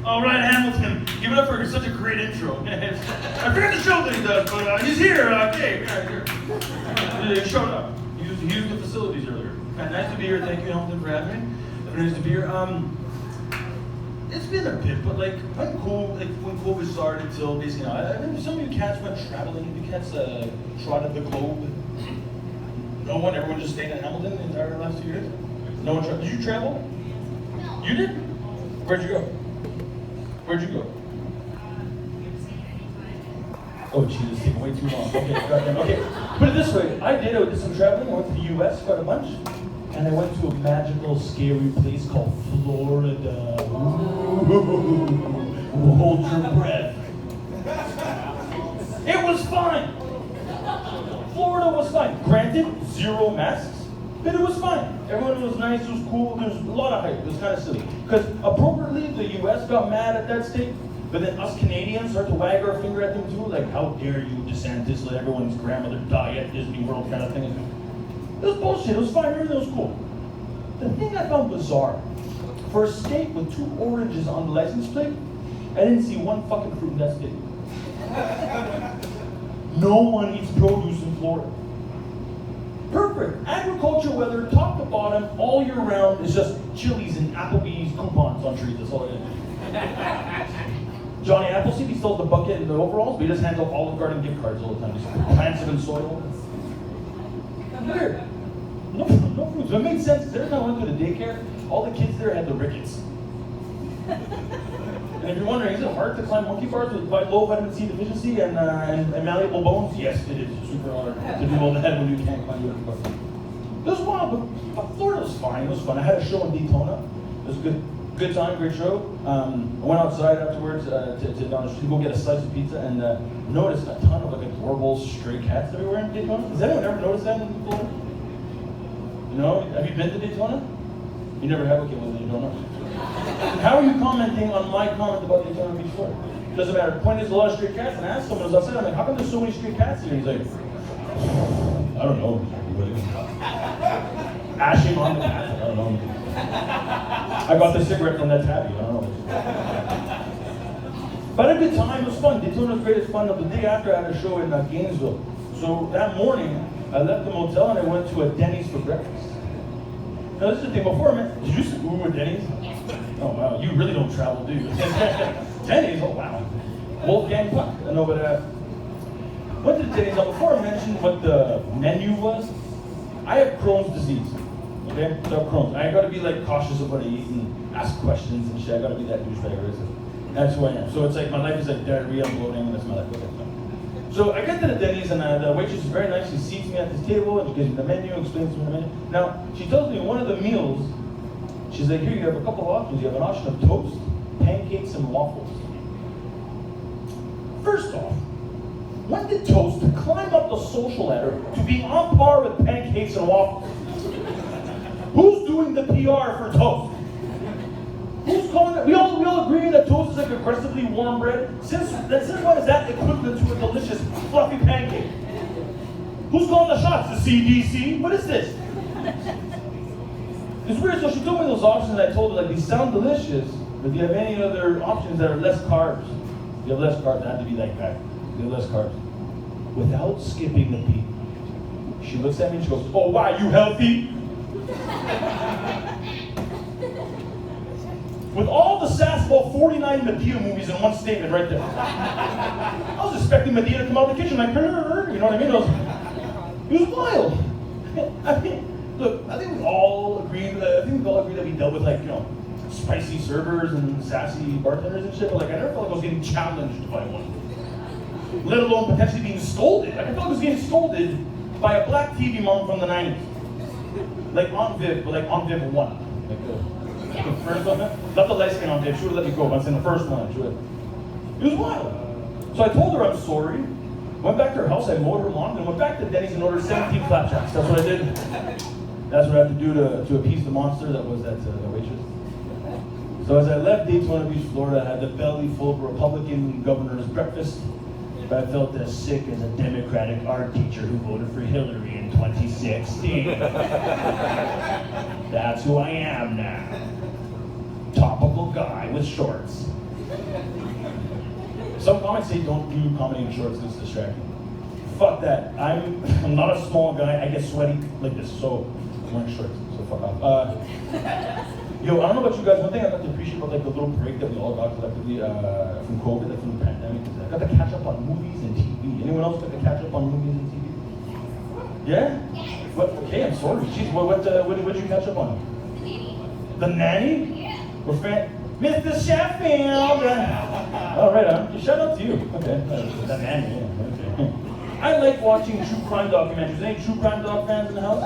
All right, Hamilton, give it up for such a great intro. I forgot to show that he does, but he's here. Gabe, here. He showed up. He used the facilities earlier. Nice to be here. Thank you, Hamilton, for having me. Nice to be here. It's been a bit, but like when COVID started till basically now, I think some of you cats went traveling. You cats trotted the globe. No one, everyone just stayed in Hamilton the entire last 2 years. No one traveled. Did you travel? No. You did? Where'd you go? Where'd you go? Oh Jesus, it's taking way too long. Okay, goddamn. Okay, put it this way. I did some traveling. I went to the U.S. quite a bunch, and I went to a magical, scary place called Florida. Ooh, hold your breath. It was fine. Florida was fine. Granted, 0 masks, but it was fine. Everyone was nice. It was cool. There was a lot of hype. It was kind of silly because appropriately the U.S. got mad at that state. But then us Canadians start to wag our finger at them too, like, how dare you, DeSantis, let everyone's grandmother die at Disney World kind of thing. It was bullshit, it was fine, everything was cool. The thing I found bizarre, for a state with 2 oranges on the license plate, I didn't see one fucking fruit in that state. No one eats produce in Florida. Perfect, agriculture weather, top to bottom, all year round, is just chilies and Applebee's coupons on trees, that's all it is. Johnny Appleseed, he still has the bucket and the overalls, but he just hands out Olive Garden gift cards all the time. He just plants them in soil. Weird. No fruits. It made sense, because every time I went to the daycare, all the kids there had the rickets. And if you're wondering, is it hard to climb monkey bars with low vitamin C deficiency and malleable bones? Yes, it is super hard to do all that when you can't climb monkey bars. It was wild, but Florida was fine. It was fun. I had a show in Daytona. It was good. Good time, great show. I went outside afterwards to go get a slice of pizza and noticed a ton of like adorable stray cats everywhere in Daytona. Has anyone ever noticed that in Florida? No? Have you been to Daytona? You never have? Okay, well then you don't know. How are you commenting on my comment about Daytona Beach, Florida? Doesn't matter. The point is, a lot of stray cats, and I asked someone who was outside, I'm like, how come there's so many stray cats here? He's like, I don't know. Ashing on the cat. I don't know. I got the cigarette from that tabby, I don't know. But a good time, it was fun. Daytona was great, it was fun. The day after I had a show in Gainesville. So that morning, I left the motel and I went to a Denny's for breakfast. Now this is the thing, before I met, did you say ooh at Denny's? Oh wow, you really don't travel, do you? Denny's, oh wow. Wolfgang Puck, I know, but went to Denny's. Now before I mentioned what the menu was, I have Crohn's disease. Okay, so Crohn's. I gotta be like cautious of what I eat and ask questions and shit. I gotta be that douchebag. That's who I am. So it's like my life is like diarrhea, bloating, and that's my life. So I get to the Denny's and the waitress is very nice. She seats me at this table and she gives me the menu, explains to me the menu. Now she tells me one of the meals. She's like, here you have a couple of options. You have an option of toast, pancakes, and waffles. First off, when did toast climb up the social ladder to be on par with pancakes and waffles? Who's doing the PR for toast? Who's calling it? We all agree that toast is like aggressively warm bread. Since when is that equivalent to a delicious fluffy pancake? Who's calling the shots? The CDC? What is this? It's weird. So she told me those options. And I told her like these sound delicious, but do you have any other options that are less carbs? You have less carbs. It had to be like that. You have less carbs. Without skipping a beat, she looks at me and she goes, "Oh, why? You healthy?" With all the sass about 49 Madina movies in one statement right there. I was expecting Madina to come out of the kitchen like, you know what I mean? It was wild. I mean, look, I think we all agree that we dealt with like, you know, spicy servers and sassy bartenders and shit, but like I never felt like I was getting challenged by one. Let alone potentially being scolded. Like I felt like I was getting scolded by a black TV mom from the 90s. Like on Viv, but like on Viv 1. Like the first one, not the light skin on Viv, she would have let me go once in the first one. It was wild. So I told her I'm sorry, went back to her house, I mowed her lawn, and went back to Denny's and ordered 17 flapjacks. That's what I did. That's what I had to do to appease the monster that was that the waitress. So as I left Daytona Beach, Florida, I had the belly full of Republican governor's breakfast. But I felt as sick as a Democratic art teacher who voted for Hillary in 2016. That's who I am now. Topical guy with shorts. Some comics say don't do comedy in shorts because it's distracting. Fuck that. I'm not a small guy. I get sweaty like this, so I'm wearing shorts. So fuck off. Yo, I don't know about you guys. One thing I got to appreciate about like the little break that we all got collectively from COVID, like from the pandemic, is I got to catch up on movies and TV. Anyone else got to catch up on movies and TV? Yeah? What? Okay, I'm sorry. Jeez, what did you catch up on? The Nanny? Yeah. We're Mr. Sheffield! Oh, right on. Shout out to you. Okay. The Nanny, yeah. Okay. I like watching true crime documentaries. Any true crime doc fans in the house?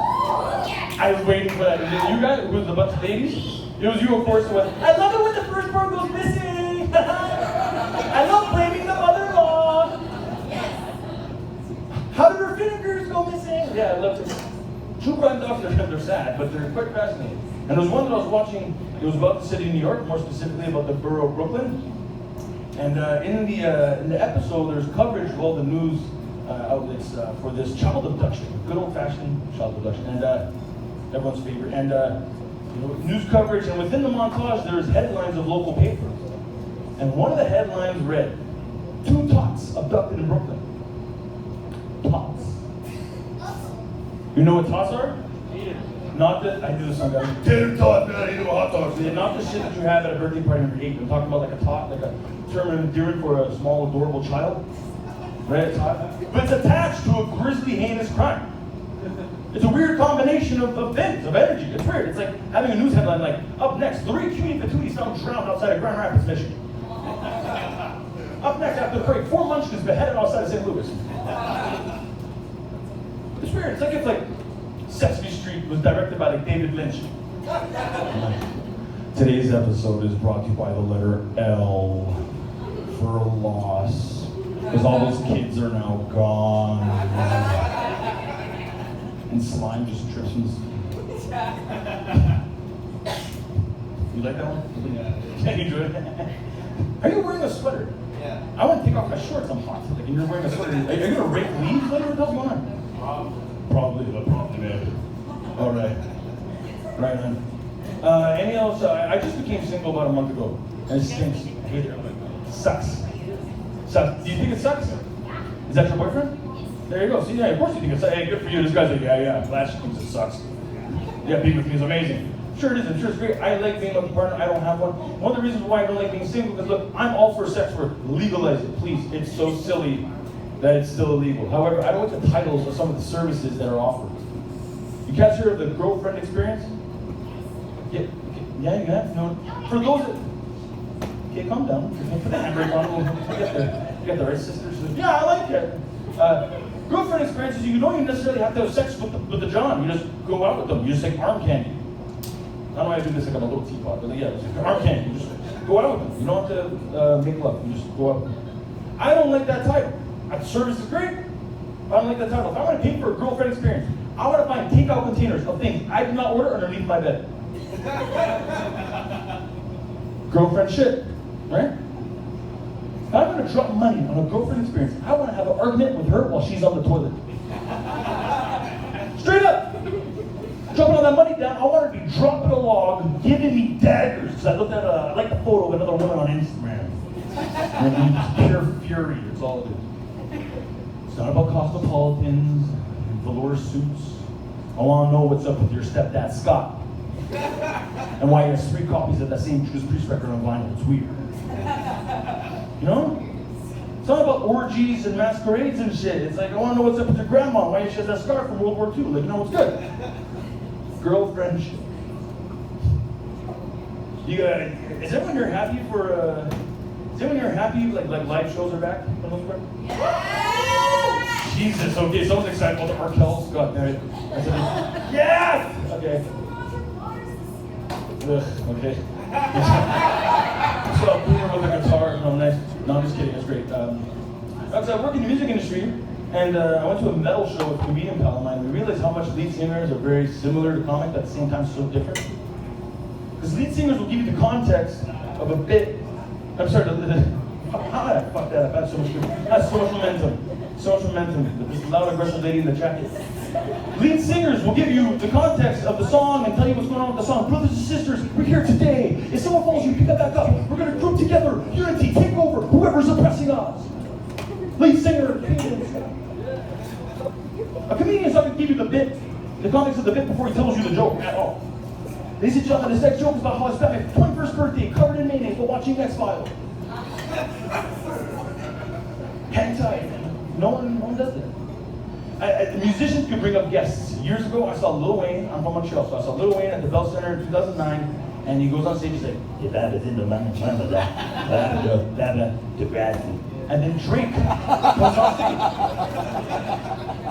I was waiting for that. Is it you guys? It was a bunch of ladies? It was you, of course. It was, I love it when the firstborn goes missing! I love blaming the mother-in-law! How did her fingers go missing? Yeah, I love it. True crime docs, they're sad, but they're quite fascinating. And there was one that I was watching, it was about the city of New York, more specifically about the borough of Brooklyn. And in the episode, there's coverage of all the news outlets for this child abduction, good old-fashioned child abduction, and everyone's favorite. And news coverage, and within the montage, there's headlines of local papers. And one of the headlines read, 2 tots abducted in Brooklyn. Tots. You know what tots are? Not that, I do this on guys, tater tot, man, I eat hot dogs. Not the shit that you have at a birthday party when you're 8. I'm talking about like a tot, like a term of endearment for a small, adorable child. Right, a tot. But it's attached to a grisly, heinous crime. It's a weird combination of things, of energy. It's weird. It's like having a news headline like, up next, 3 cutie patooties found drowned outside of Grand Rapids, Michigan. Up next, after the parade, 4 munchkins beheaded outside of St. Louis. It's weird. It's like if like Sesame Street was directed by like David Lynch. Today's episode is brought to you by the letter L for loss. Because all those kids are now gone. And slime just drips from the skin. You like that one? Yeah. You enjoy it? Are you wearing a sweater? Yeah. I want to take off my shorts, I'm hot. Like, and you're wearing a sweater. Are you going to rake leaves later? What the hell's going on? Probably, yeah. All right. Right on. Any else? I just became single about a month ago. And it stinks. I hate it. Sucks. Sucks. Do you think it sucks? Is that your boyfriend? There you go. See, yeah, of course you think it sucks. Hey, good for you. This guy's like, yeah. Glad she thinks it sucks. Yeah, being with me is amazing. Sure it is. I'm sure it's great. I like being with a partner. I don't have one. One of the reasons why I don't like being single is, look, I'm all for sex work. Legalize it, please. It's so silly that it's still illegal. However, I don't like the titles of some of the services that are offered. You guys heard of the girlfriend experience? Yeah, you have? No. For those that... Okay, calm down. Put the handbrake on. We'll get the right sisters. Yeah, I like it. Girlfriend experiences, you don't even necessarily have to have sex with the John. You just go out with them. You just take arm candy. I don't know why I do this like I'm a little teapot, but yeah, just arm candy. You just go out with them. You don't have to make love. You just go out with them. I don't like that title. The service is great. I don't like that title. If I want to pay for a girlfriend experience, I want to find takeout containers of things I do not order underneath my bed. Girlfriend shit, right? If I'm going to drop money on a girlfriend experience, I want to have an argument with her while she's on the toilet. Straight up! Dropping all that money down, I want her to be dropping a log, giving me daggers, because I like the photo of another woman on Instagram. And it's pure fury, that's all it is. It's not about cosmopolitans and velour suits. I want to know what's up with your stepdad, Scott. And why he has 3 copies of that same Judas Priest record on vinyl. It's weird. You know? It's not about orgies and masquerades and shit. It's like, I want to know what's up with your grandma, why she has that scar from World War II. Like, you know what's good? Girlfriend shit. Is everyone here happy for, is everyone here happy like live shows are back for the most part? Yeah! Jesus, okay, someone's excited about the Arkell Scott. Yes! Okay. Ugh, okay. So, Boomer with a guitar. No, nice. No, I'm just kidding. That's great. I work in the music industry, and I went to a metal show with a comedian pal of mine, and we realized how much lead singers are very similar to comic, but at the same time so different. Because lead singers will give you the context of a bit. I'm sorry, how did I fuck that up? That's so much momentum. So much momentum. With this loud, aggressive lady in the jacket. Lead singers will give you the context of the song and tell you what's going on with the song. Brothers and sisters, we're here today. If someone falls, you pick that back up. We're going to group together. Unity, take over. Whoever's oppressing us. the bit before he tells you the joke at all. Ladies and gentlemen, this next joke is about how I spent my 21st birthday covered in mayonnaise while watching X-Files. Hentai. No one does that. Musicians could bring up guests. Years ago, I saw Lil Wayne. I'm from Montreal, so I saw Lil Wayne at the Bell Center in 2009. And he goes on stage, he's like, and then Drake comes on stage.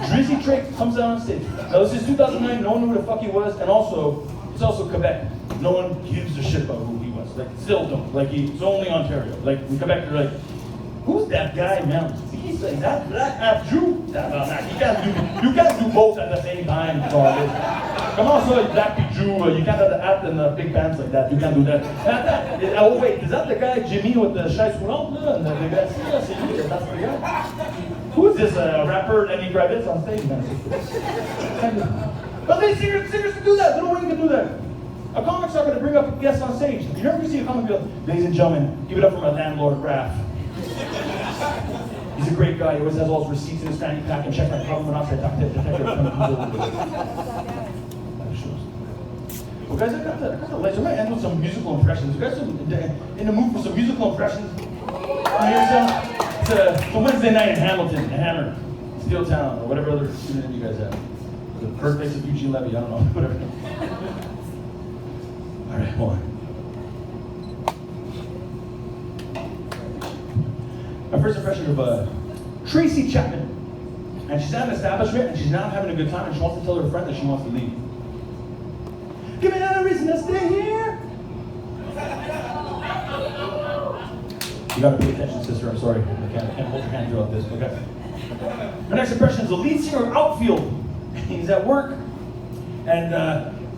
Drizzy Drake comes out on stage. Now this is 2009, no one knew who the fuck he was, and also, it's also Quebec. No one gives a shit about who he was. Like, still don't. Like, it's only Ontario. Like, in Quebec, they're like, who's that guy, man? He's like, that black half Jew? You can't do both at the same time, Charlie. Come on, so black be Jew, you can't have the act and the big pants like that. You can't do that. Oh wait, is that the guy Jimmy with the Chais Roulante and the big ass? That's the guy. Who is this rapper Lenny Kravitz on stage, man? But they singers can do that. Lil Wayne can do that. A comic's not going to bring up guests on stage. You never see a comic be like, ladies and gentlemen, give it up for my landlord, Raph. He's a great guy. He always has all his receipts in his fanny pack and checks my problem monoxide detector. Well, guys, I got the lights. I'm going to end with some musical impressions. You guys are in the mood for some musical impressions? It's a Wednesday night in Hamilton, in Hammer, Steeltown, or whatever other pseudonym you guys have. The birthplace of Eugene Levy, I don't know, whatever. All right, hold on. My first impression of Tracy Chapman. And she's at an establishment, and she's now having a good time, and she wants to tell her friend that she wants to leave. Give me another reason to stay here. You gotta pay attention, sister. I'm sorry. I can't hold your hand throughout this. Okay. My next impression is the lead singer of Outfield. He's at work, and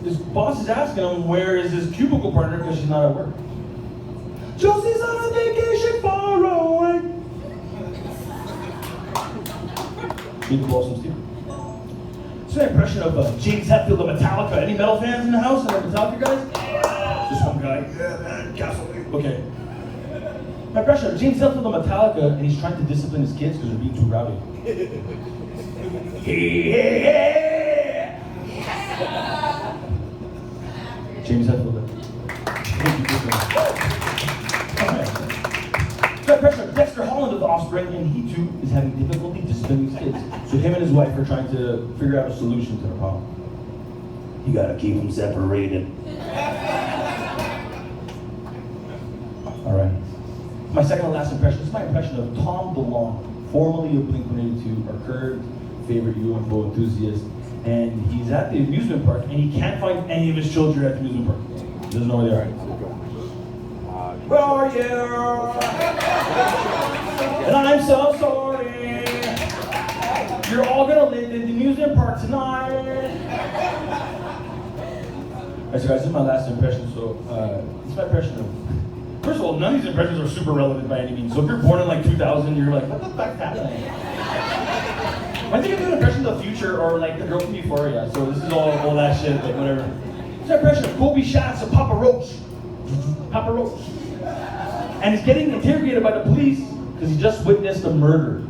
his boss is asking him where is his cubicle partner because she's not at work. Josie's on a vacation far away. Need to blow some steam. What's my impression of James Hetfield of Metallica? Any metal fans in the house? Any Metallica guys? Just one guy. Yeah, man. Castle. Okay. My impression of James Hetfield of Metallica, and he's trying to discipline his kids because they're being too rowdy. Hey. James Hetfield. My impression of Dexter Holland of The Offspring, and he too is having difficulty disciplining his kids. So him and his wife are trying to figure out a solution to the problem. You gotta keep them separated. All right. My second and last impression is my impression of Tom DeLonge, formerly of Blink-182, our current favorite UFO enthusiast. And he's at the amusement park, and he can't find any of his children at the amusement park. He doesn't know where they are. Where are you? And I'm so sorry. You're all gonna live in the amusement park tonight. Alright, so guys, this is my last impression. So, this is my impression of. First of all, none of these impressions are super relevant by any means. So if you're born in like 2000, you're like, what the fuck's happening? I think I'm doing an impression of the future or like the girl from Euphoria. So this is all that shit, like whatever. This is my impression of Colby Schatz of Papa Roach. Papa Roach. And he's getting interrogated by the police because he just witnessed a murder.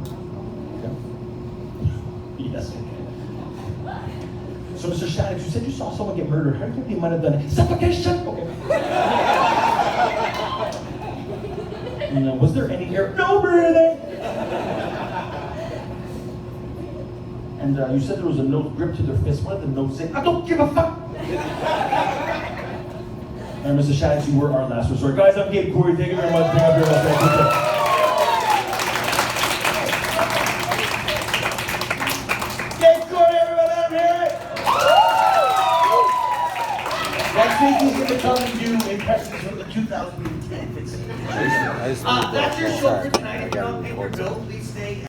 Okay. Yes. So Mr. Shattuck, you said you saw someone get murdered. How do you think they might have done it? Suffocation! Okay. And, was there any air? No breathing! And you said there was a note gripped to their fist. What did the note say? I don't give a fuck! And Mr. Shattuck, you were our last resort. Guys, I'm Gabe Koury. Thank you very much. Bring up your Gabe Koury, everybody, I'm here! Next week, he's going to come and do impressions from the 2010 That's your show for tonight. If you're not paying your bill, please